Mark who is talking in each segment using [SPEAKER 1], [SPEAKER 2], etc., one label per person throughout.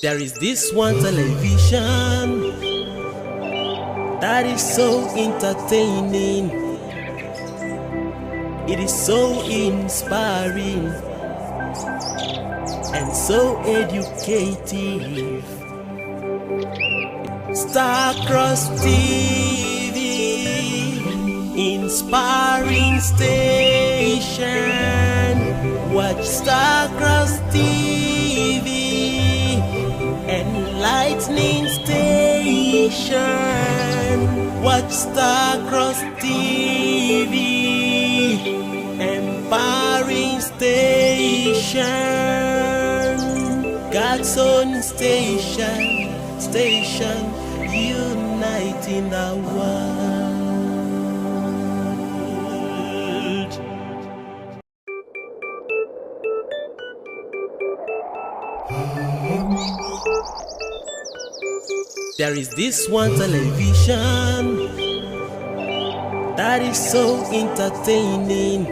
[SPEAKER 1] There is this one television that is so entertaining. It is so inspiring and so educative. Starcross TV, inspiring station. Watch Starcross TV, enlightening station. Watch Starcross TV, empowering station. God's own station, uniting the world. There is this one television that is so entertaining.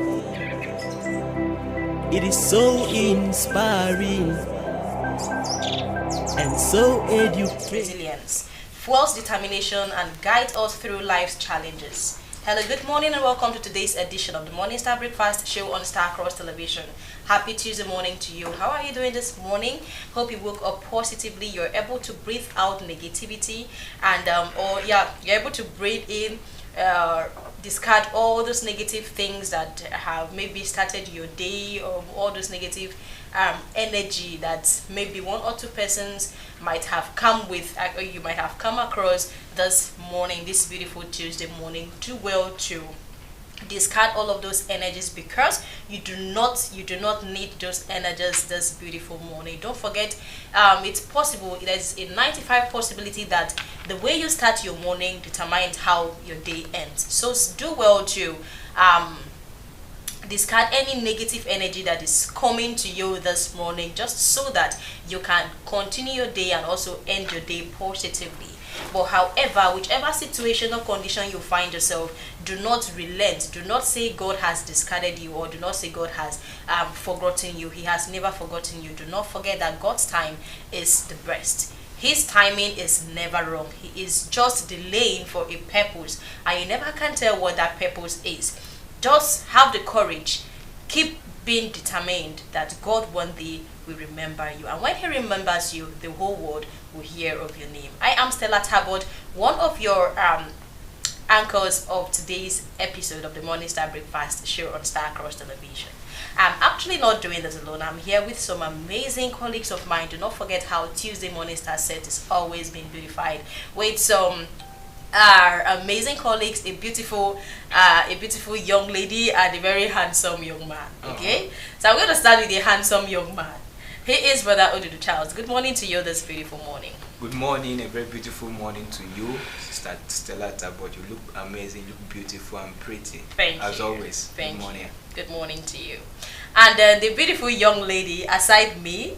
[SPEAKER 1] It is so inspiring and so educating.
[SPEAKER 2] Resilience fuels determination and guides us through life's challenges. Hello, good morning and welcome to today's edition of the Morning Star Breakfast Show on Starcross Television. Happy Tuesday morning to you. How are you doing this morning? Hope you woke up positively. You're able to breathe out negativity and you're able to breathe in, discard all those negative things that have maybe started your day, or all those negative energy that maybe one or two persons might have come with, or you might have come across this morning, this beautiful Tuesday morning. Do well to discard all of those energies, because you do not need those energies this beautiful morning. Don't forget, it's possible, there's a 95 possibility that the way you start your morning determines how your day ends. So do well to discard any negative energy that is coming to you this morning, just so that you can continue your day and also end your day positively. But however, whichever situation or condition you find yourself, do not relent. Do not say God has discarded you, or do not say God has forgotten you. He has never forgotten you. Do not forget that God's time is the best. His timing is never wrong. He is just delaying for a purpose, and you never can tell what that purpose is. Just have the courage. Keep being determined that God one day will remember you. And when He remembers you, the whole world will hear of your name. I am Stella Talbot, one of your anchors of today's episode of the Morning Star Breakfast Show on Starcross Television. I'm actually not doing this alone. I'm here with some amazing colleagues of mine. Do not forget how Tuesday Morning Star set is always been beautified with some amazing colleagues, a beautiful young lady and a very handsome young man. Okay, so I'm going to start with a handsome young man. He is Brother Odudu Charles. Good morning to you this beautiful morning.
[SPEAKER 3] Good morning, a very beautiful morning to you, Sister Stella Talbot. You look amazing, you look beautiful and pretty.
[SPEAKER 2] Thank you.
[SPEAKER 3] As always.
[SPEAKER 2] Thank
[SPEAKER 3] Good morning.
[SPEAKER 2] you. Good morning to you. And the beautiful young lady aside me,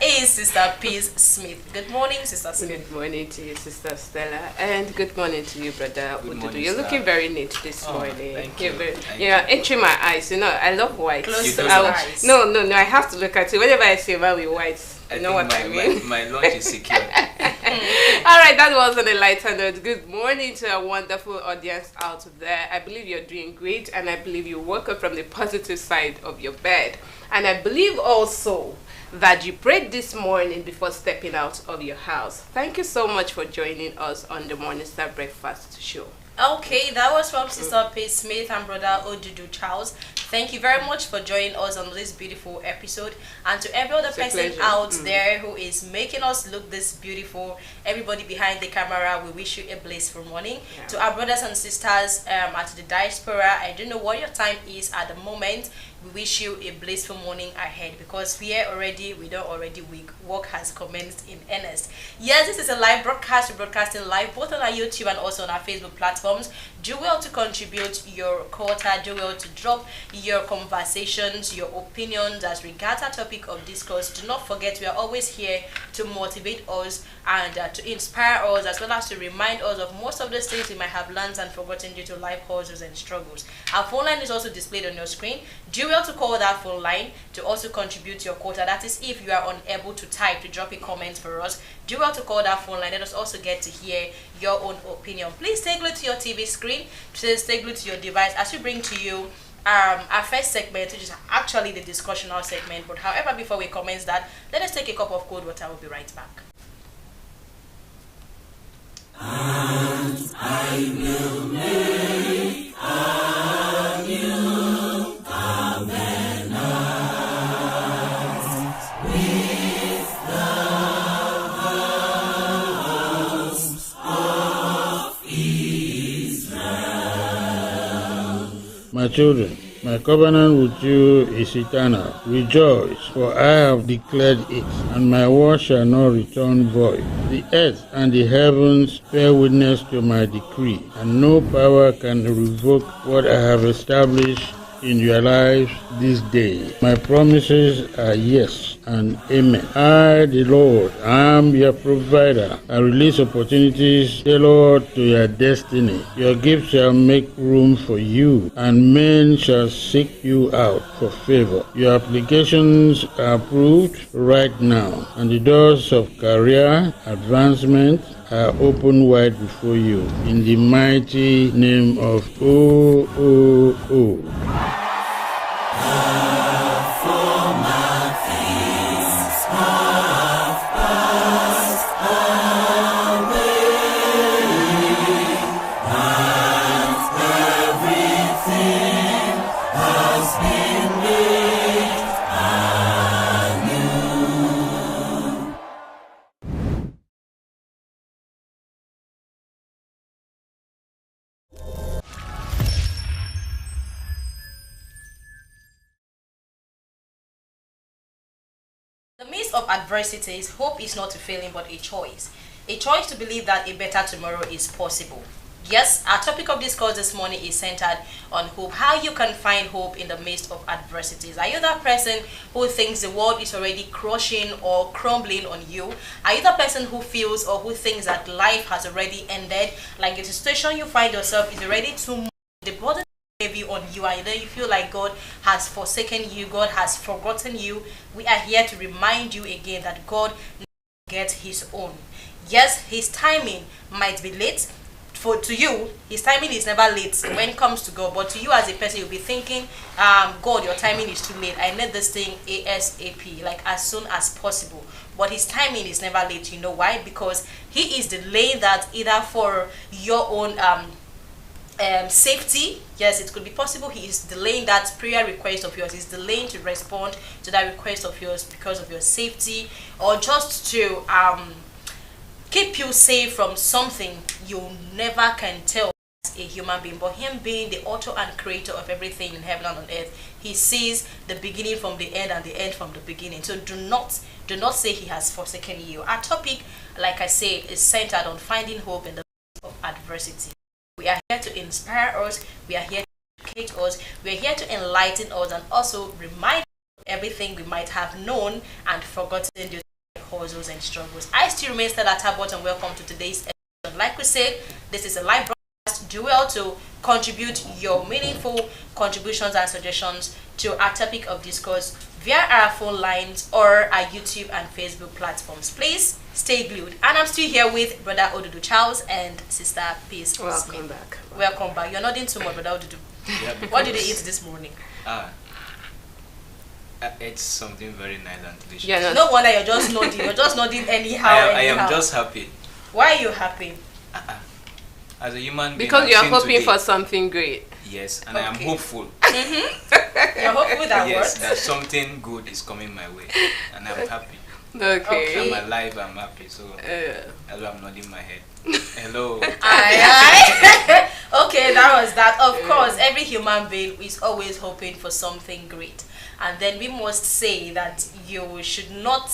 [SPEAKER 2] is Sister Peace Smith. Good morning, Sister Smith.
[SPEAKER 4] Good morning to you, Sister Stella, and good morning to you, Brother
[SPEAKER 3] Good
[SPEAKER 4] Odudu.
[SPEAKER 3] morning,
[SPEAKER 4] You're
[SPEAKER 3] sir.
[SPEAKER 4] looking very neat this morning.
[SPEAKER 3] Thank you.
[SPEAKER 4] You're entering my eyes. You know, I love white.
[SPEAKER 2] Close
[SPEAKER 3] those
[SPEAKER 2] eyes.
[SPEAKER 4] No, I have to look at you. Whenever I say about with white, you know what I mean?
[SPEAKER 3] My lunch is secure.
[SPEAKER 4] All right, that was on a lighter note. Good morning to a wonderful audience out there. I believe you're doing great, and I believe you woke up from the positive side of your bed. And I believe also that you prayed this morning before stepping out of your house. Thank you so much for joining us on the Morning Star Breakfast Show.
[SPEAKER 2] Okay, that was from Sister Peace Smith and Brother Odudu Charles. Thank you very much for joining us on this beautiful episode. And to every other
[SPEAKER 4] It's a
[SPEAKER 2] person
[SPEAKER 4] pleasure.
[SPEAKER 2] out there who is making us look this beautiful, everybody behind the camera, we wish you a blissful morning.
[SPEAKER 4] Yeah.
[SPEAKER 2] To our brothers and sisters at the diaspora, I don't know what your time is at the moment. We wish you a blissful morning ahead, because we are already, we don't already week. Work has commenced in earnest. Yes, this is a live broadcast. We're broadcasting live both on our YouTube and also on our Facebook platforms. Do well to contribute your quota. Do well to drop your conversations, your opinions as regards our topic of discourse. Do not forget, we are always here to motivate us and to inspire us, as well as to remind us of most of the things we might have learned and forgotten due to life hustles and struggles. Our phone line is also displayed on your screen. Do well to call that phone line to also contribute your quota. That is, if you are unable to type, to drop a comment for us, do well to call that phone line. Let us also get to hear your own opinion. Please stay glued to your TV screen. Please stay glued to your device as we bring to you our first segment, which is actually the discussional segment. But however, before we commence that, let us take a cup of cold water. We'll be right back.
[SPEAKER 1] And I will make a new covenant with the house of Israel.
[SPEAKER 5] My children, my covenant with you is eternal. Rejoice, for I have declared it, and my word shall not return void. The earth and the heavens bear witness to my decree, and no power can revoke what I have established in your lives this day. My promises are yes and amen. I, the Lord, am your provider. I release opportunities tailored to your destiny. Your gift shall make room for you, and men shall seek you out for favor. Your applications are approved right now, and the doors of career advancement are open wide before you. In the mighty name of OOO.
[SPEAKER 2] In the midst of adversities, hope is not a feeling but a choice. A choice to believe that a better tomorrow is possible. Yes, our topic of discourse this morning is centered on hope. How you can find hope in the midst of adversities. Are you that person who thinks the world is already crushing or crumbling on you? Are you the person who feels or who thinks that life has already ended? Like the situation you find yourself is already too much. The burden heavy on you, and then you feel like God has forsaken you, God has forgotten you. We are here to remind you again that God gets his own. Yes, his timing might be late. To you, his timing is never late when it comes to God, but to you as a person, you'll be thinking, God, your timing is too late. I need this thing ASAP, like as soon as possible. But his timing is never late. You know why? Because he is delaying that either for your own safety. Yes, it could be possible he is delaying that prayer request of yours. He's delaying to respond to that request of yours because of your safety, or just to keep you safe from something you never can tell as a human being. But him being the author and creator of everything in heaven and on earth, he sees the beginning from the end and the end from the beginning. So do not say he has forsaken you. Our topic, like I say, is centered on finding hope in the midst of adversity. We are here to inspire us, we are here to educate us, we are here to enlighten us, and also remind us of everything we might have known and forgotten due to hustles and struggles. I still remain Stella Talbot, and welcome to today's episode. Like we said, this is a live broadcast. Do well to contribute your meaningful contributions and suggestions to our topic of discourse via our phone lines or our YouTube and Facebook platforms. Please stay glued. And I'm still here with Brother Odudu Charles and Sister Peace.
[SPEAKER 4] Welcome back.
[SPEAKER 2] Welcome back. You're nodding too much, Brother Odudu.
[SPEAKER 3] Yeah,
[SPEAKER 2] What did you eat this morning?
[SPEAKER 3] It's something very nice and delicious.
[SPEAKER 4] Yeah,
[SPEAKER 2] No wonder you're just nodding. You're just nodding anyhow.
[SPEAKER 3] I
[SPEAKER 2] anyhow.
[SPEAKER 3] am just happy.
[SPEAKER 2] Why are you happy?
[SPEAKER 3] As a human being,
[SPEAKER 4] because
[SPEAKER 3] I've
[SPEAKER 4] you're
[SPEAKER 3] seen
[SPEAKER 4] hoping
[SPEAKER 3] today.
[SPEAKER 4] for something great.
[SPEAKER 3] Yes, and I am
[SPEAKER 2] Okay.
[SPEAKER 3] hopeful.
[SPEAKER 2] You're hopeful that
[SPEAKER 3] Yes,
[SPEAKER 2] works?
[SPEAKER 3] that something good is coming my way, and I'm happy.
[SPEAKER 4] Okay.
[SPEAKER 3] I'm alive. I'm happy. So that's why I'm nodding my head. Hello.
[SPEAKER 2] Aye. Okay, that was that. Of course, every human being is always hoping for something great. And then we must say that you should not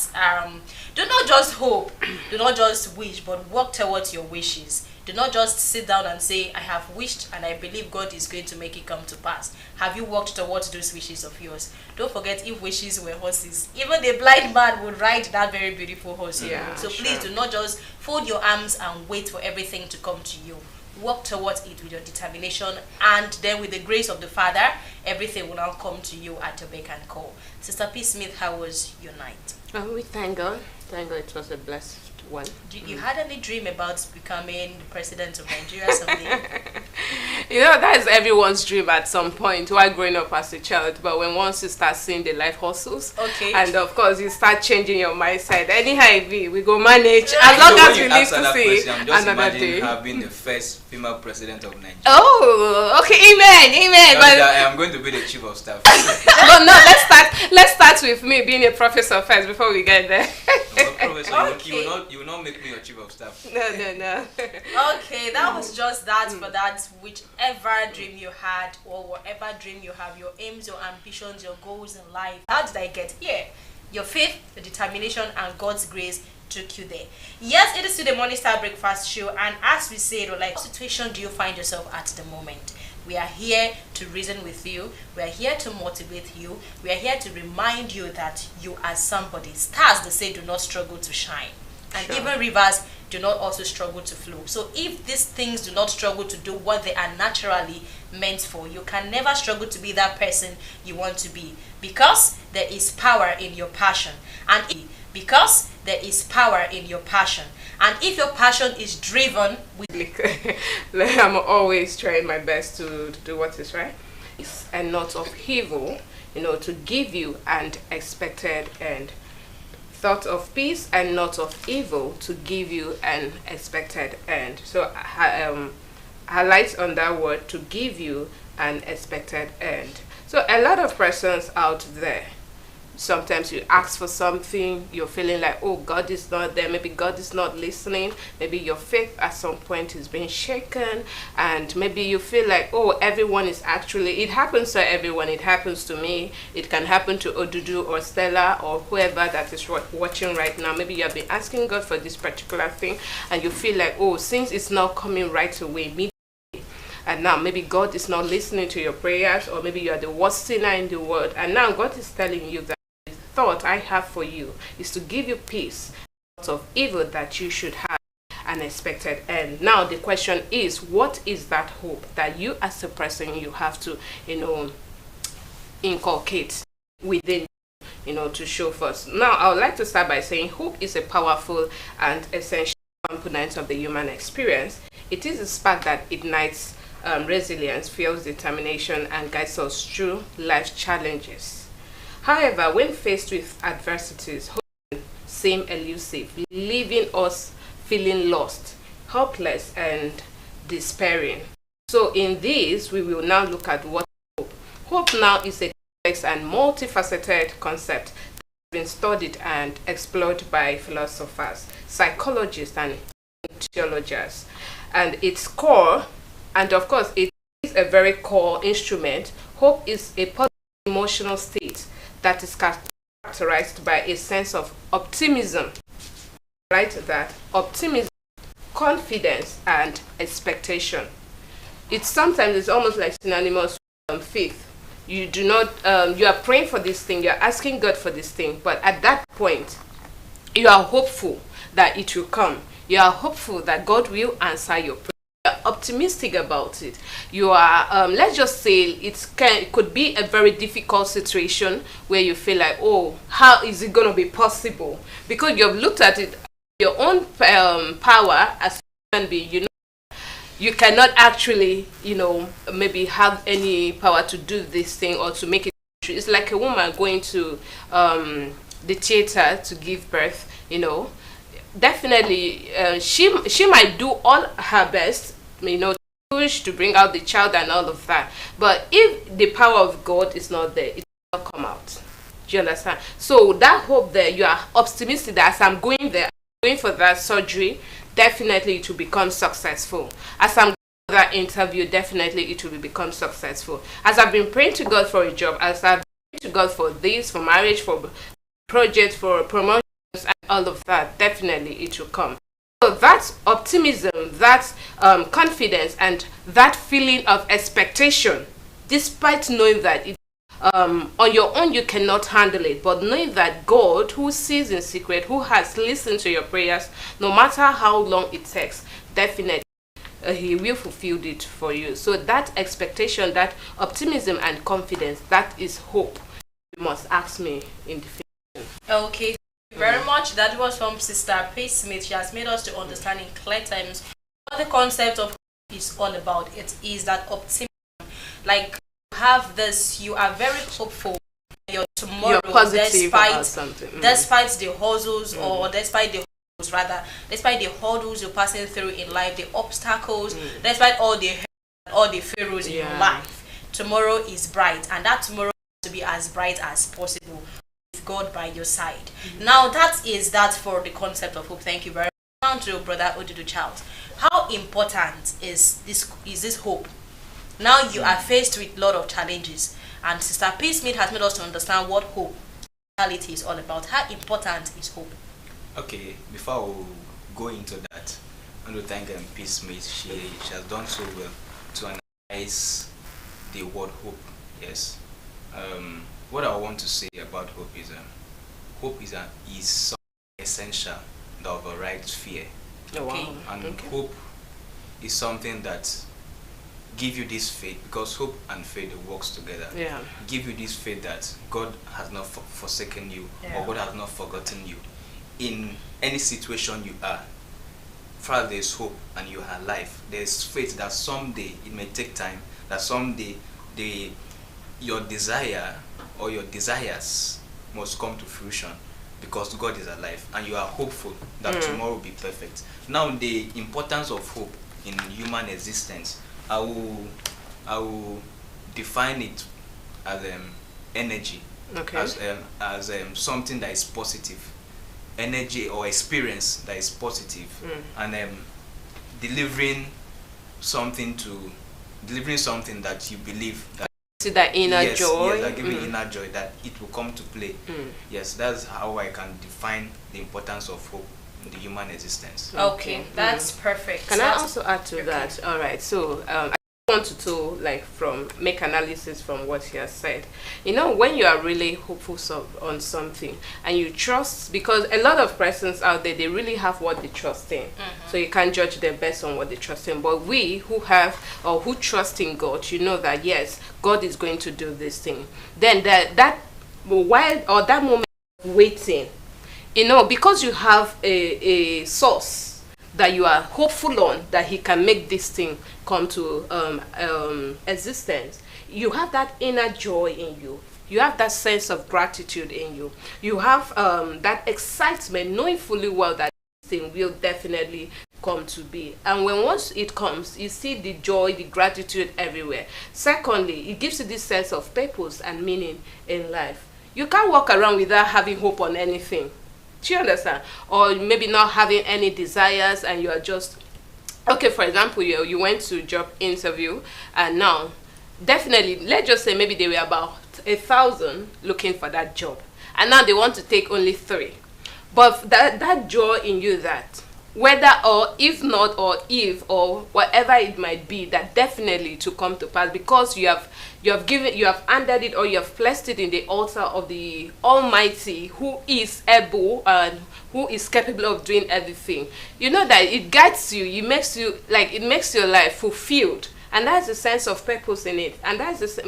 [SPEAKER 2] do not just hope, do not just wish, but work towards your wishes. Do not just sit down and say, I have wished and I believe God is going to make it come to pass. Have you worked towards those wishes of yours? Don't forget, if wishes were horses, even the blind man would ride that very beautiful horse.
[SPEAKER 4] Yeah,
[SPEAKER 2] so
[SPEAKER 4] sure.
[SPEAKER 2] please do not just fold your arms and wait for everything to come to you. Work towards it with your determination, and then with the grace of the Father, everything will now come to you at your beck and call. Sister P. Smith, how was your night?
[SPEAKER 4] We thank God. Thank God it was a blessed one.
[SPEAKER 2] You had any dream about becoming the president of Nigeria someday?
[SPEAKER 4] You know, that is everyone's dream at some point while growing up as a child. But when once you start seeing the life hustles,
[SPEAKER 2] Okay.
[SPEAKER 4] and of course you start changing your mindset. Anyhow it be, we go manage as long as we live to see
[SPEAKER 3] I'm just
[SPEAKER 4] another
[SPEAKER 3] imagining
[SPEAKER 4] day.
[SPEAKER 3] her being the first female president of Nigeria.
[SPEAKER 4] Oh, okay, amen.
[SPEAKER 3] Not
[SPEAKER 4] But
[SPEAKER 3] that I am going to be the chief of staff.
[SPEAKER 4] but no, let's start with me being a professor first before we get there.
[SPEAKER 3] Professor,
[SPEAKER 2] Okay.
[SPEAKER 3] you will not make me your chief of staff.
[SPEAKER 4] No.
[SPEAKER 2] Okay, that was just that for that. Whichever dream you had or whatever dream you have, your aims, your ambitions, your goals in life. How did I get here? Your faith, your determination, and God's grace took you there. Yes, it is to the Morning Star Breakfast Show, and as we said, like, what situation do you find yourself at the moment? We are here to reason with you. We are here to motivate you. We are here to remind you that you are somebody. Stars, they say, do not struggle to shine. And
[SPEAKER 4] Sure.
[SPEAKER 2] even rivers do not also struggle to flow. So if these things do not struggle to do what they are naturally meant for, you can never struggle to be that person you want to be, because there is power in your passion. And because there is power in your passion. And if your passion is driven with
[SPEAKER 4] I'm always trying my best to do what is right and not of evil, to give you an expected end. Thought of peace and not of evil, to give you an expected end. So highlight on that word, to give you an expected end. So a lot of persons out there, sometimes you ask for something, you're feeling like, oh, God is not there, maybe God is not listening, maybe your faith at some point is being shaken, and maybe you feel like, oh, everyone is actually, it happens to everyone, it happens to me, it can happen to Odudu or Stella or whoever that is watching right now. Maybe you have been asking God for this particular thing, and you feel like, oh, since it's not coming right away, and now maybe God is not listening to your prayers, or maybe you are the worst sinner in the world, and now God is telling you that the thought I have for you is to give you peace, not of evil, that you should have an expected end. Now the question is, what is that hope that you as a person you have to, inculcate within to show first? Now I would like to start by saying hope is a powerful and essential component of the human experience. It is a spark that ignites resilience, fuels determination, and guides us through life challenges. However, when faced with adversities, hope seems elusive, leaving us feeling lost, helpless, and despairing. So in this, we will now look at what hope. Hope now is a complex and multifaceted concept that has been studied and explored by philosophers, psychologists, and theologians. And its core, and of course it is a very core instrument, hope is a positive emotional state that is characterized by a sense of optimism, right? That optimism, confidence, and expectation. It's sometimes it's almost like synonymous with faith. You do not, you are praying for this thing, you are asking God for this thing, but at that point, you are hopeful that it will come. You are hopeful that God will answer your prayer. You are optimistic about it. You are, let's just say, it could be a very difficult situation where you feel like, oh, how is it going to be possible? Because you have looked at it, your own power as a human being, you cannot actually, maybe have any power to do this thing or to make it true. It's like a woman going to the theater to give birth, Definitely, she might do all her best, to push to bring out the child and all of that. But if the power of God is not there, it will not come out. Do you understand? So that hope there, you are optimistic that as I'm going there, I'm going for that surgery, definitely it will become successful. As I'm going for that interview, definitely it will become successful. As I've been praying to God for a job, as I've been praying to God for this, for marriage, for projects, for promotion, and all of that, definitely it will come. So that optimism, that confidence, and that feeling of expectation, despite knowing that on your own you cannot handle it, but knowing that God, who sees in secret, who has listened to your prayers, no matter how long it takes, definitely he will fulfill it for you. So that expectation, that optimism and confidence, that is hope. You must ask me in the future.
[SPEAKER 2] Okay, thank you very much. That was from Sister Pace Smith. She has made us to understand in clear terms what the concept of hope is all about. It is that optimism, like you have this, you are very hopeful your tomorrow,
[SPEAKER 4] You're positive about something.
[SPEAKER 2] despite the hustles or despite the despite the hurdles you're passing through in life, the obstacles, despite all the pharaohs in your life, tomorrow is bright, and that tomorrow has to be as bright as possible with God by your side. Now that is that for the concept of hope. Thank you very much. Down to Brother Odudu Charles. How important is this hope? Now you are faced with a lot of challenges, and Sister P. Smith has made us to understand what hope reality is all about. How important is hope?
[SPEAKER 3] Okay, before we go into that, I want to thank P. Smith. She has done so well to analyze the word hope. Yes. What I want to say about hope is something essential that overrides fear.
[SPEAKER 2] Okay.
[SPEAKER 3] And hope is something that give you this faith, because hope and faith works together.
[SPEAKER 4] Yeah.
[SPEAKER 3] Give you this faith that God has not forsaken you, or God has not forgotten you. In any situation you are, far there's hope and you are alive. There's faith that someday, it may take time, that someday your desire or your desires must come to fruition, because God is alive and you are hopeful that tomorrow will be perfect. Now, the importance of hope in human existence, I will define it as energy, as something that is positive, energy or experience that is positive, and delivering something that you believe that
[SPEAKER 4] that inner joy.
[SPEAKER 3] Yes, that give you inner joy, that it will come to play. Yes, that's how I can define the importance of hope in the human existence.
[SPEAKER 2] Okay, that's perfect.
[SPEAKER 4] Can I also add to that? All right, so I want to make analysis from what he has said. You know, when you are really hopeful on something and you trust, because a lot of persons out there, they really have what they trust in, so you can't judge them based on what they trust in. But we who trust in God, you know that yes, God is going to do this thing. Then that moment of waiting, you know, because you have a source that you are hopeful on, that he can make this thing come to existence, you have that inner joy in you. You have that sense of gratitude in you. You have that excitement, knowing fully well that this thing will definitely come to be. And once it comes, you see the joy, the gratitude everywhere. Secondly, it gives you this sense of purpose and meaning in life. You can't walk around without having hope on anything. Do you understand? Or maybe not having any desires, and you are just okay. For example, you went to job interview, and now definitely, let's just say maybe they were about 1,000 looking for that job, and now they want to take only 3. But that joy in you, that whether or if not, or if or whatever it might be, that definitely to come to pass, because you have handed it, or you have placed it in the altar of the Almighty, who is able and who is capable of doing everything. You know that it guides you, it makes your life fulfilled, and that's the sense of purpose in it, and that's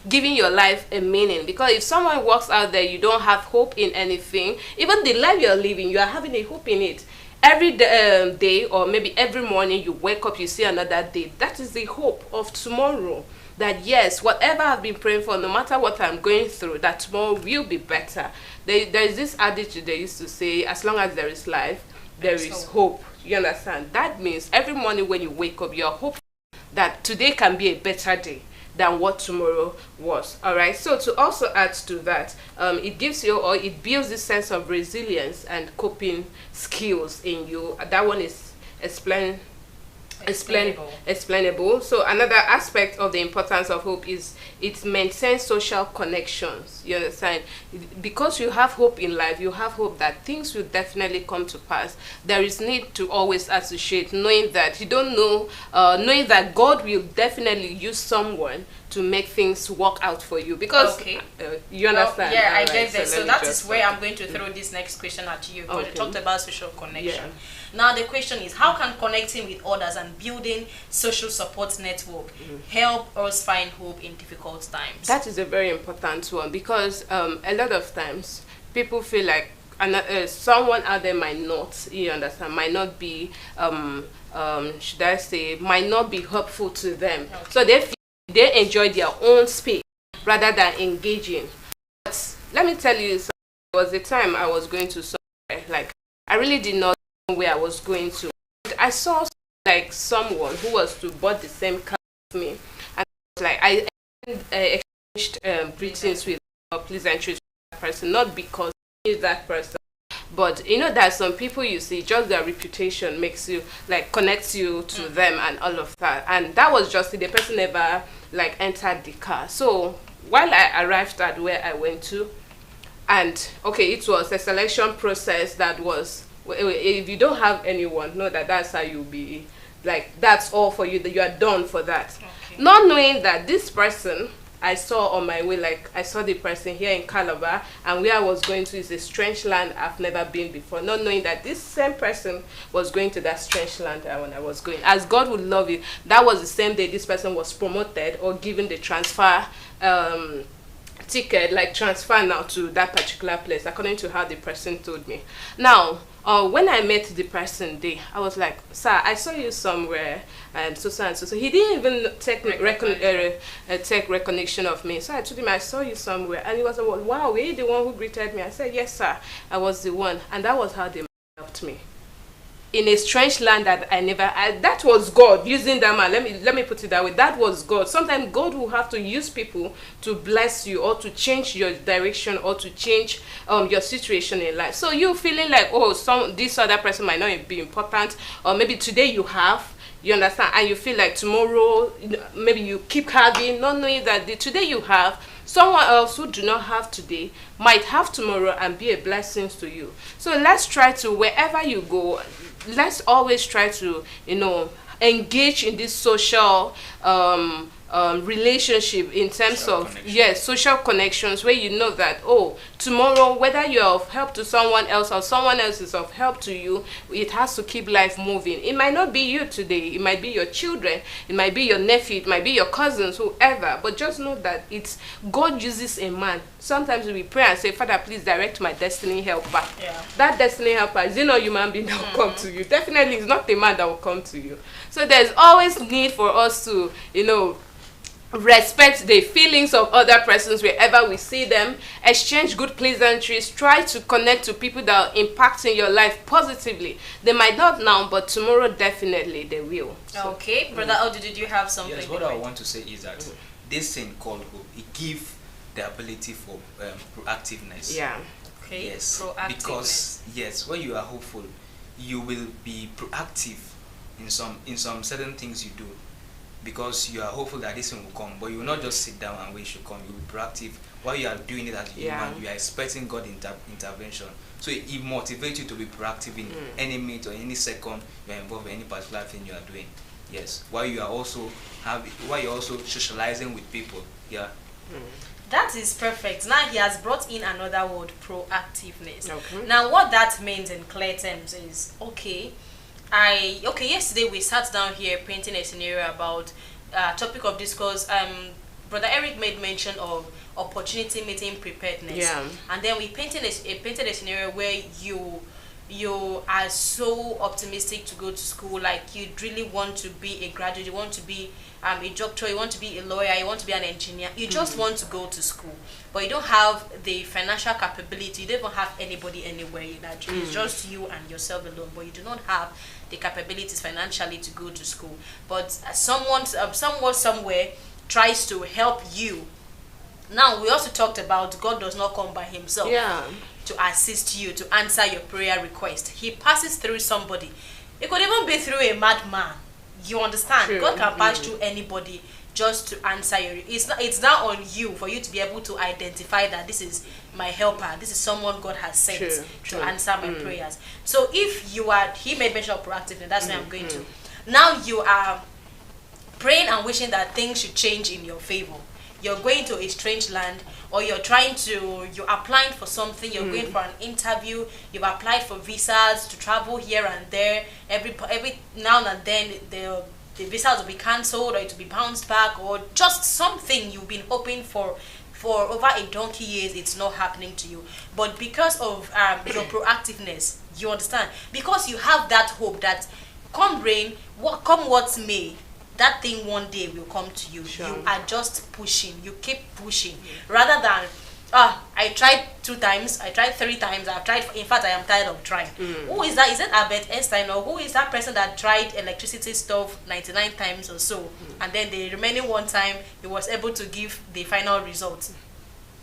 [SPEAKER 4] giving your life a meaning. Because if someone walks out there, you don't have hope in anything, even the life you're living, you are having a hope in it. Every day, or maybe every morning you wake up, you see another day. That is the hope of tomorrow. That yes, whatever I've been praying for, no matter what I'm going through, that tomorrow will be better. There is this adage they used to say, as long as there is life, there is hope. You understand? That means every morning when you wake up, you're hopeful that today can be a better day than what tomorrow was. All right, so to also add to that, it gives you, or it builds this sense of resilience and coping skills in you. That one is explained explainable. So another aspect of the importance of hope is it maintains social connections. You understand? Because you have hope in life, you have hope that things will definitely come to pass. There is need to always associate, knowing that you don't know, knowing that God will definitely use someone to make things work out for you. Because you understand?
[SPEAKER 2] Yeah, I
[SPEAKER 4] Alright,
[SPEAKER 2] get that. So that is where
[SPEAKER 4] start.
[SPEAKER 2] I'm going to throw this next question at you. Because
[SPEAKER 4] Okay.
[SPEAKER 2] you talked about social connection.
[SPEAKER 4] Yeah.
[SPEAKER 2] Now the question is, how can connecting with others and building social support network help us find hope in difficult times?
[SPEAKER 4] That is a very important one, because a lot of times people feel like someone out there might not, you understand, might not be, should I say, might not be helpful to them.
[SPEAKER 2] Okay.
[SPEAKER 4] So they enjoy their own space rather than engaging. But let me tell you, there was a time I was going to somewhere, like I really did not know where I was going to. I saw like someone who was to board the same car with me, and like I exchanged greetings with pleasantries with that person, not because I knew that person, but you know that some people you see, just their reputation makes you like connects you to them and all of that, and that was just it. The person never like entered the car. So while I arrived at where I went to, and okay, it was a selection process that was, if you don't have anyone, know that that's how you'll be, like that's all for you, that you are done for that.
[SPEAKER 2] Okay.
[SPEAKER 4] Not knowing that this person I saw on my way, like I saw the person here in Calabar, and where I was going to is a strange land I've never been before. Not knowing that this same person was going to that strange land when I was going. As God would love it, that was the same day this person was promoted or given the transfer ticket, like transfer now to that particular place, according to how the person told me. Now, when I met the person there, I was like, sir, I saw you somewhere, and so and so. So he didn't even take take recognition of me. So I told him I saw you somewhere, and he was like, wow, were you the one who greeted me? I said, yes, sir, I was the one, and that was how they helped me. In a strange land that that was God using that man. Let me put it that way. That was God. Sometimes God will have to use people to bless you or to change your direction or to change your situation in life. So you feeling like, oh, this other person might not be important, or maybe today you have, you understand, and you feel like tomorrow maybe you keep having, not knowing that today you have, someone else who do not have today might have tomorrow and be a blessing to you. So let's try to, wherever you go, let's always try to, engage in this social relationship in terms
[SPEAKER 3] Social
[SPEAKER 4] of
[SPEAKER 3] connection.
[SPEAKER 4] social connections, where you know that, oh, tomorrow whether you're of help to someone else or someone else is of help to you, it has to keep life moving. It might not be you today, it might be your children, it might be your nephew, it might be your cousins, whoever, but just know that it's God uses a man. Sometimes we pray and say, Father, please direct my destiny helper.
[SPEAKER 2] Yeah.
[SPEAKER 4] That destiny helper, is it not a human being that will come to you? Definitely it's not a man that will come to you. So there's always need for us to, respect the feelings of other persons wherever we see them, exchange good pleasantries, try to connect to people that are impacting your life positively. They might not now, but tomorrow definitely they will. So,
[SPEAKER 2] Okay, Brother Audu, did you have something?
[SPEAKER 3] Yes, what I want to say is that this thing called hope, it gives the ability for proactiveness.
[SPEAKER 4] yeah.
[SPEAKER 2] Okay,
[SPEAKER 3] Yes,
[SPEAKER 2] proactiveness.
[SPEAKER 3] because yes, when you are hopeful, you will be proactive in some certain things you do, because you are hopeful that this thing will come. But you will not just sit down and wait it should come. You will be proactive while you are doing it as a
[SPEAKER 4] Yeah.
[SPEAKER 3] human. You are expecting God intervention. So it motivates you to be proactive in any minute or any second you are involved in any particular thing you are doing. Yes, while you are also socializing with people. Yeah.
[SPEAKER 2] That is perfect. Now he has brought in another word, proactiveness.
[SPEAKER 4] Okay.
[SPEAKER 2] Now what that means in clear terms is, yesterday we sat down here painting a scenario about topic of discourse. Brother Eric made mention of opportunity meeting preparedness.
[SPEAKER 4] Yeah.
[SPEAKER 2] And then we painted a scenario where you are so optimistic to go to school, like you really want to be a graduate, you want to be a doctor, you want to be a lawyer, you want to be an engineer, you just want to go to school, but you don't have the financial capability, you don't even have anybody anywhere in Nigeria. It's just you and yourself alone, but you do not have the capabilities financially to go to school. But someone somewhere tries to help you. Now we also talked about God does not come by himself to assist you, to answer your prayer request. He passes through somebody. It could even be through a madman. You understand?
[SPEAKER 4] True.
[SPEAKER 2] God can pass through anybody just to answer your. It's not on you for you to be able to identify that this is my helper. This is someone God has sent
[SPEAKER 4] True.
[SPEAKER 2] to answer my prayers. So if you are, he made mention of proactively. That's where I'm going to. Now you are praying and wishing that things should change in your favor. You're going to a strange land, or you're applying for something, you're going for an interview, you've applied for visas to travel here and there. Every now and then the visas will be cancelled, or it will be bounced back, or just something you've been hoping for over a donkey years. It's not happening to you, but because of your proactiveness, you understand, because you have that hope that come rain, come what may, that thing one day will come to you.
[SPEAKER 4] Sure.
[SPEAKER 2] You are just pushing. You keep pushing, rather than I tried 2 times, I tried 3 times, I've tried. In fact, I am tired of trying. Who is that? Is it Albert Einstein, or who is that person that tried electricity stuff 99 times or so, and then the remaining 1 time he was able to give the final result?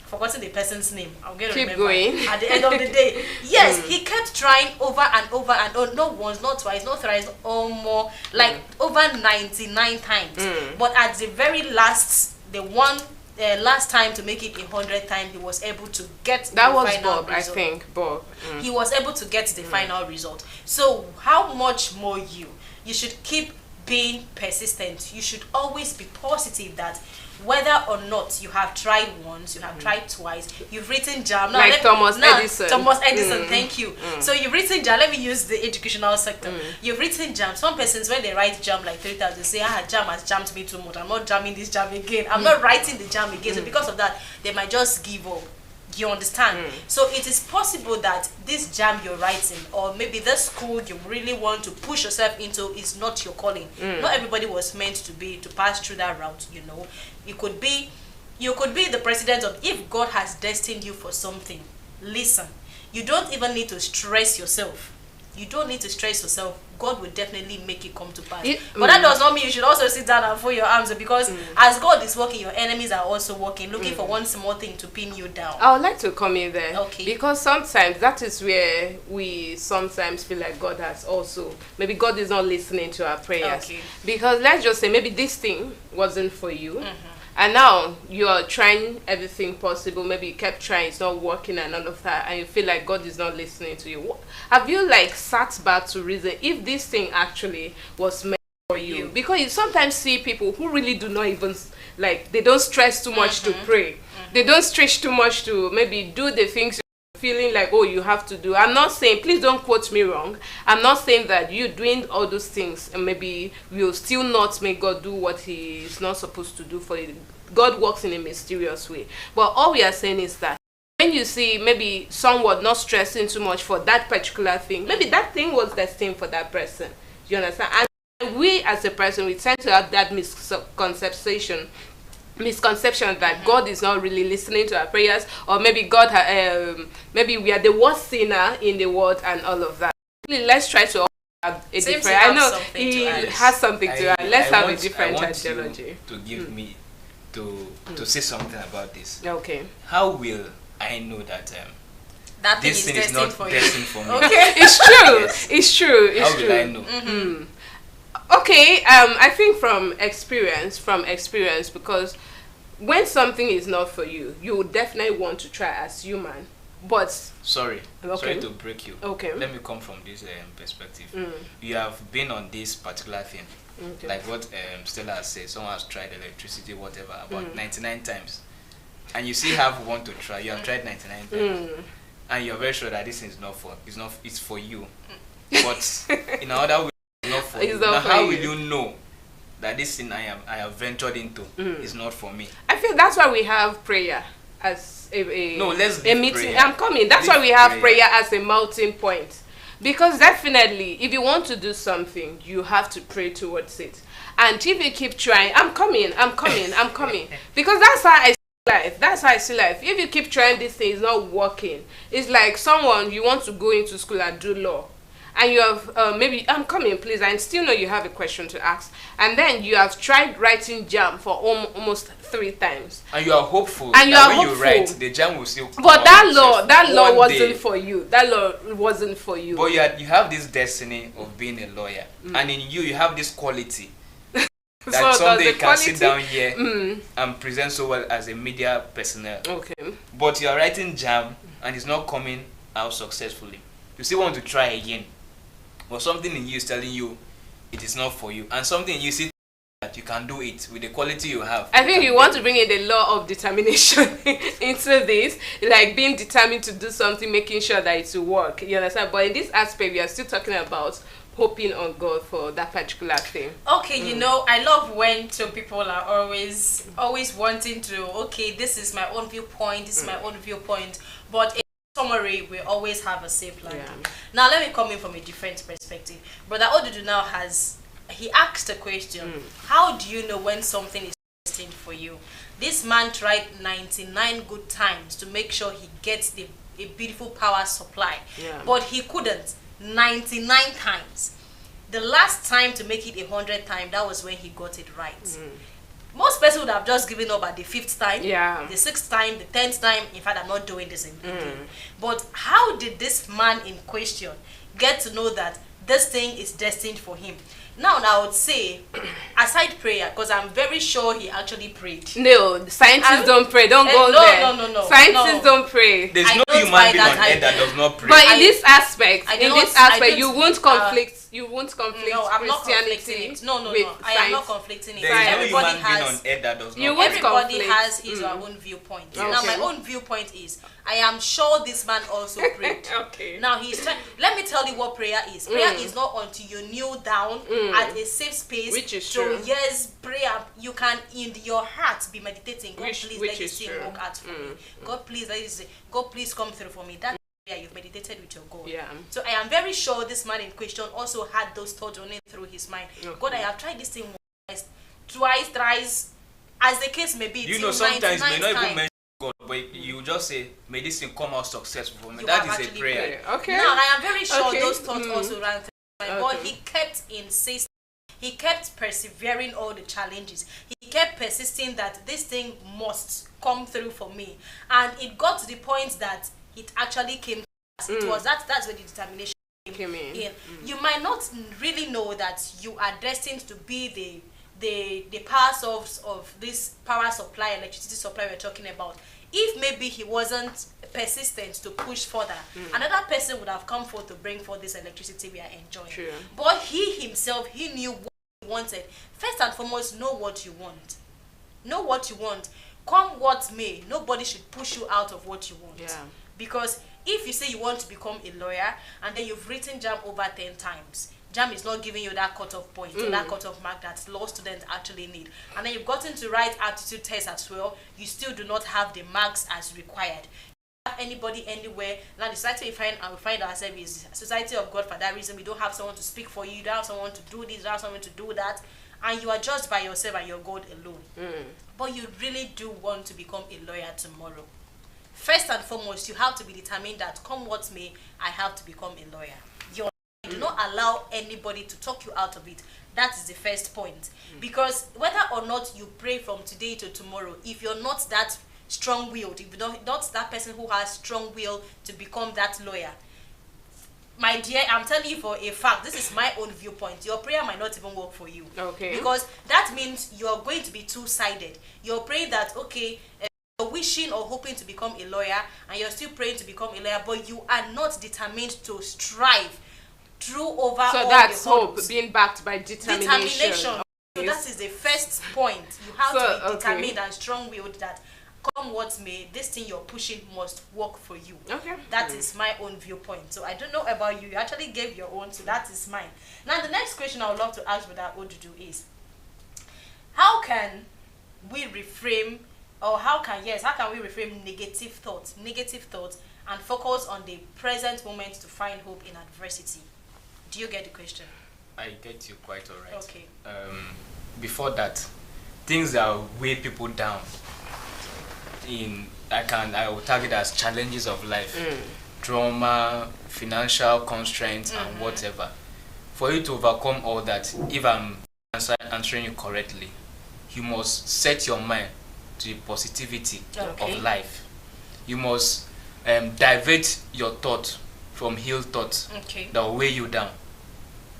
[SPEAKER 2] Forgotten the person's name. I'm going to
[SPEAKER 4] Keep
[SPEAKER 2] remember
[SPEAKER 4] going.
[SPEAKER 2] at the end of the day. Yes, he kept trying over and over and over, not once, not twice, not thrice, or more, like over 99 times. But at the very last, last time to make it 100 times, he was able to get
[SPEAKER 4] That
[SPEAKER 2] the
[SPEAKER 4] was
[SPEAKER 2] final
[SPEAKER 4] Bob,
[SPEAKER 2] result.
[SPEAKER 4] I think. Bob.
[SPEAKER 2] He was able to get the final result. So how much more you should keep being persistent. You should always be positive that whether or not you have tried once, you have tried twice, you've written JAM. Now,
[SPEAKER 4] Like Thomas Edison.
[SPEAKER 2] Thomas Edison, thank you. So you've written JAM. Let me use the educational sector. You've written JAM. Some persons, when they write JAM like 3,000, they say, JAM has jammed me too much. I'm not jamming this JAM again. I'm not writing the JAM again. So because of that, they might just give up. You understand? So it is possible that this JAM you're writing, or maybe this school you really want to push yourself into, is not your calling. Not everybody was meant to pass through that route. You could be the president of. If God has destined you for something, listen. You don't even need to stress yourself. You don't need to stress yourself. God will definitely make it come to pass. But that does not mean you should also sit down and fold your arms, because as God is working, your enemies are also working, looking for one small thing to pin you down.
[SPEAKER 4] I would like to come in there.
[SPEAKER 2] Okay.
[SPEAKER 4] Because sometimes that is where we sometimes feel like God has also, maybe God is not listening to our prayers.
[SPEAKER 2] Okay.
[SPEAKER 4] Because let's just say maybe this thing wasn't for you. And now you're trying everything possible. Maybe you kept trying, it's not working and all of that, and you feel like God is not listening to you. Have you sat back to reason if this thing actually was meant for you? Because you sometimes see people who really do not even, they don't stress too much to pray. They don't stretch too much to maybe do the things feeling like, you have to do. I'm not saying, please don't quote me wrong, I'm not saying that you doing all those things and maybe will still not make God do what he is not supposed to do for you. God works in a mysterious way. But all we are saying is that when you see maybe someone not stressing too much for that particular thing, maybe that thing was destined for that person. You understand? And we as a person, we tend to have that misconception that God is not really listening to our prayers, or maybe God maybe we are the worst sinner in the world and all of that. Let's try to have a different. I know he has something to add. Let's have a different ideology.
[SPEAKER 3] To give me to say something about this.
[SPEAKER 4] Okay.
[SPEAKER 3] How will I know that
[SPEAKER 2] that
[SPEAKER 3] this thing is not destined for me?
[SPEAKER 2] Okay.
[SPEAKER 4] It's true. Yes. It's true. It's
[SPEAKER 3] How
[SPEAKER 4] true.
[SPEAKER 3] will I know?
[SPEAKER 4] Okay, I think from experience, because when something is not for you, you would definitely want to try as human. But
[SPEAKER 3] sorry to break you.
[SPEAKER 4] Okay.
[SPEAKER 3] Let me come from this perspective. You have been on this particular thing, like what Stella has said. Someone has tried electricity, whatever, about 99 times, and you still have one to try. You have tried 99 times, and you're very sure that this is it's for you. But in another way, it's not for you. Now, how will you know that this thing I have ventured into is not for me?
[SPEAKER 4] I feel that's why we have prayer as a meeting.
[SPEAKER 3] Prayer.
[SPEAKER 4] I'm coming. That's why we have prayer as a melting point. Because definitely, if you want to do something, you have to pray towards it. And if you keep trying, I'm coming. Because that's how I see life. If you keep trying this thing, it's not working. It's like someone, you want to go into school and do law. and you have maybe I'm coming, please. I still know you have a question to ask, and then you have tried writing jam for almost 3 times,
[SPEAKER 3] and you are hopeful
[SPEAKER 4] and you
[SPEAKER 3] that
[SPEAKER 4] are
[SPEAKER 3] when
[SPEAKER 4] hopeful.
[SPEAKER 3] you write, the jam will still come
[SPEAKER 4] But
[SPEAKER 3] out
[SPEAKER 4] that law
[SPEAKER 3] one
[SPEAKER 4] wasn't
[SPEAKER 3] day.
[SPEAKER 4] for you. That law wasn't for you.
[SPEAKER 3] But you have this destiny of being a lawyer, and in you have this quality that
[SPEAKER 4] So
[SPEAKER 3] someday
[SPEAKER 4] does
[SPEAKER 3] you
[SPEAKER 4] the
[SPEAKER 3] can sit
[SPEAKER 4] quality-
[SPEAKER 3] down here and present so well as a media personnel.
[SPEAKER 4] Okay.
[SPEAKER 3] But you are writing jam and it's not coming out successfully. You still want to try again, but something in you is telling you it is not for you, and something in you see that you can do it with the quality you have.
[SPEAKER 4] I think you want to bring in the law of determination into this, like being determined to do something, making sure that it will work. You understand? But in this aspect, we are still talking about hoping on God for that particular thing.
[SPEAKER 2] Okay, you know, I love when two people are always wanting to, okay, this is my own viewpoint, this is my own viewpoint, but in summary, we always have a safe landing.
[SPEAKER 4] Yeah.
[SPEAKER 2] Now, let me come in from a different perspective. Brother Odudu now he asked a question, how do you know when something is destined for you? This man tried 99 good times to make sure he gets a beautiful power supply, but he couldn't. 99 times. The last time to make it 100 times, that was when he got it right. Most people would have just given up at the 5th time, the 6th time, the 10th time. In fact, I'm not doing this again. But how did this man in question get to know that this thing is destined for him? Now, I would say, aside prayer, because I'm very sure he actually prayed.
[SPEAKER 4] No, scientists don't pray. Don't go
[SPEAKER 2] no,
[SPEAKER 4] there.
[SPEAKER 2] No.
[SPEAKER 4] Scientists don't pray.
[SPEAKER 3] There's
[SPEAKER 2] I
[SPEAKER 3] no
[SPEAKER 2] don't
[SPEAKER 3] human
[SPEAKER 2] buy
[SPEAKER 3] being on
[SPEAKER 2] that
[SPEAKER 3] earth that does not pray.
[SPEAKER 4] But in this aspect,
[SPEAKER 2] I
[SPEAKER 4] you
[SPEAKER 2] don't-
[SPEAKER 4] won't conflict. You won't conflict
[SPEAKER 2] No, I'm not conflicting
[SPEAKER 4] Christianity
[SPEAKER 2] it. No.
[SPEAKER 4] with
[SPEAKER 2] I am not
[SPEAKER 4] science.
[SPEAKER 2] conflicting it.
[SPEAKER 3] There is no
[SPEAKER 2] Everybody
[SPEAKER 3] human being on
[SPEAKER 2] has.
[SPEAKER 3] earth that does not
[SPEAKER 4] You
[SPEAKER 3] pray.
[SPEAKER 4] won't
[SPEAKER 2] Everybody
[SPEAKER 4] conflict.
[SPEAKER 2] has his or her own viewpoint.
[SPEAKER 3] Yes.
[SPEAKER 2] Now,
[SPEAKER 4] Okay.
[SPEAKER 2] my own viewpoint is, I am sure this man also prayed.
[SPEAKER 4] Okay.
[SPEAKER 2] Now, he's trying. Let me tell you what prayer is. Prayer is not until you kneel down at a safe space.
[SPEAKER 4] Which is
[SPEAKER 2] so,
[SPEAKER 4] true.
[SPEAKER 2] yes, prayer, you can in your heart be meditating. God,
[SPEAKER 4] Which
[SPEAKER 2] please let
[SPEAKER 4] is
[SPEAKER 2] this thing
[SPEAKER 4] true.
[SPEAKER 2] work out for me. God, please let this. God, please come through for me. That prayer you've meditated with your God.
[SPEAKER 4] Yeah.
[SPEAKER 2] So I am very sure this man in question also had those thoughts running through his mind.
[SPEAKER 4] Okay.
[SPEAKER 2] God, I have tried this thing once, twice, thrice, as the case may be.
[SPEAKER 3] You
[SPEAKER 2] till
[SPEAKER 3] know, sometimes you may
[SPEAKER 2] 99th
[SPEAKER 3] not even
[SPEAKER 2] time.
[SPEAKER 3] mention God, but you just say, may this thing come out successful for me.
[SPEAKER 2] You
[SPEAKER 3] That
[SPEAKER 2] have
[SPEAKER 3] is a
[SPEAKER 2] actually
[SPEAKER 3] prayer.
[SPEAKER 4] Okay.
[SPEAKER 2] Now I am very sure
[SPEAKER 4] Okay.
[SPEAKER 2] those thoughts also ran through my mind. But
[SPEAKER 4] Okay.
[SPEAKER 2] he kept insisting. He kept persevering all the challenges. He kept persisting that this thing must come through for me. And it got to the point that it actually came to pass. It was that's where the determination
[SPEAKER 4] Came in.
[SPEAKER 2] You might not really know that you are destined to be the power source of this power supply, electricity supply we're talking about. If maybe he wasn't persistent to push further, another person would have come forth to bring forth this electricity we are enjoying.
[SPEAKER 4] True.
[SPEAKER 2] But he himself, he knew what he wanted. First and foremost, know what you want. Know what you want. Come what may, nobody should push you out of what you want.
[SPEAKER 4] Yeah.
[SPEAKER 2] Because if you say you want to become a lawyer and then you've written JAM over 10 times, JAM is not giving you that cutoff point or that cutoff mark that law students actually need, and then you've gotten to write aptitude tests as well, you still do not have the marks as required. Have anybody anywhere. Now the society we find ourselves is a society of God. For that reason, we don't have someone to speak for you, you don't have someone to do this, you don't have someone to do that, and you are just by yourself and your God alone. But you really do want to become a lawyer tomorrow. First and foremost, you have to be determined that come what may, I have to become a lawyer. You do not allow anybody to talk you out of it. That is the first point. Because whether or not you pray from today to tomorrow, if you're not that strong-willed, if you're not that person who has strong will to become that lawyer, my dear, I'm telling you for a fact, this is my own viewpoint. Your prayer might not even work for you.
[SPEAKER 4] Okay.
[SPEAKER 2] Because that means you're going to be two-sided. You're praying that, okay, you're wishing or hoping to become a lawyer, and you're still praying to become a lawyer, but you are not determined to strive through over
[SPEAKER 4] So
[SPEAKER 2] all
[SPEAKER 4] that's
[SPEAKER 2] the
[SPEAKER 4] hope
[SPEAKER 2] hurdles.
[SPEAKER 4] being backed by determination.
[SPEAKER 2] So that is the first point. You have
[SPEAKER 4] So,
[SPEAKER 2] to be
[SPEAKER 4] okay.
[SPEAKER 2] determined and strong-willed that come what may, this thing you're pushing must work for you.
[SPEAKER 4] Okay.
[SPEAKER 2] That is my own viewpoint. So I don't know about you. You actually gave your own, so that is mine. Now the next question I would love to ask Brother Odudu is, how can we reframe, or how can we reframe negative thoughts and focus on the present moment to find hope in adversity? Do you get the question?
[SPEAKER 3] I get you quite alright.
[SPEAKER 2] Okay.
[SPEAKER 3] Before that, things that weigh people down I will target as challenges of life. trauma, financial constraints, and whatever. For you to overcome all that, if I'm answering you correctly, you must set your mind to the positivity
[SPEAKER 2] Okay.
[SPEAKER 3] of life. You must divert your thought from ill thoughts
[SPEAKER 2] Okay.
[SPEAKER 3] that will weigh you down.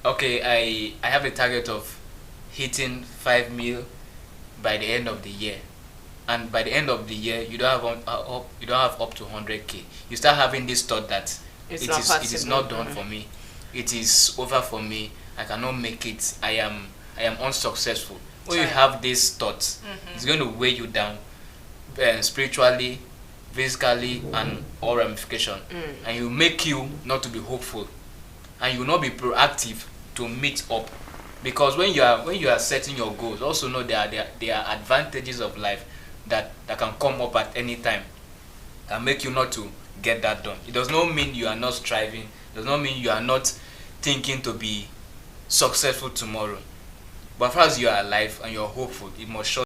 [SPEAKER 3] Okay, I have a target of hitting 5 mil by the end of the year, and by the end of the year you don't have you don't have up to 100k. You start having this thought that
[SPEAKER 4] It's
[SPEAKER 3] it
[SPEAKER 4] not
[SPEAKER 3] is
[SPEAKER 4] possible.
[SPEAKER 3] not done for me. It is over for me. I cannot make it. I am unsuccessful. When you
[SPEAKER 2] Right.
[SPEAKER 3] have these thoughts, it's going to weigh you down, spiritually, physically, and all ramification, and it will make you not to be hopeful, and you will not be proactive to meet up. Because when you are setting your goals, also know there are advantages of life that can come up at any time and make you not to get that done. It does not mean you are not striving. It does not mean you are not thinking to be successful tomorrow. But as far as you are alive and you're hopeful, it must show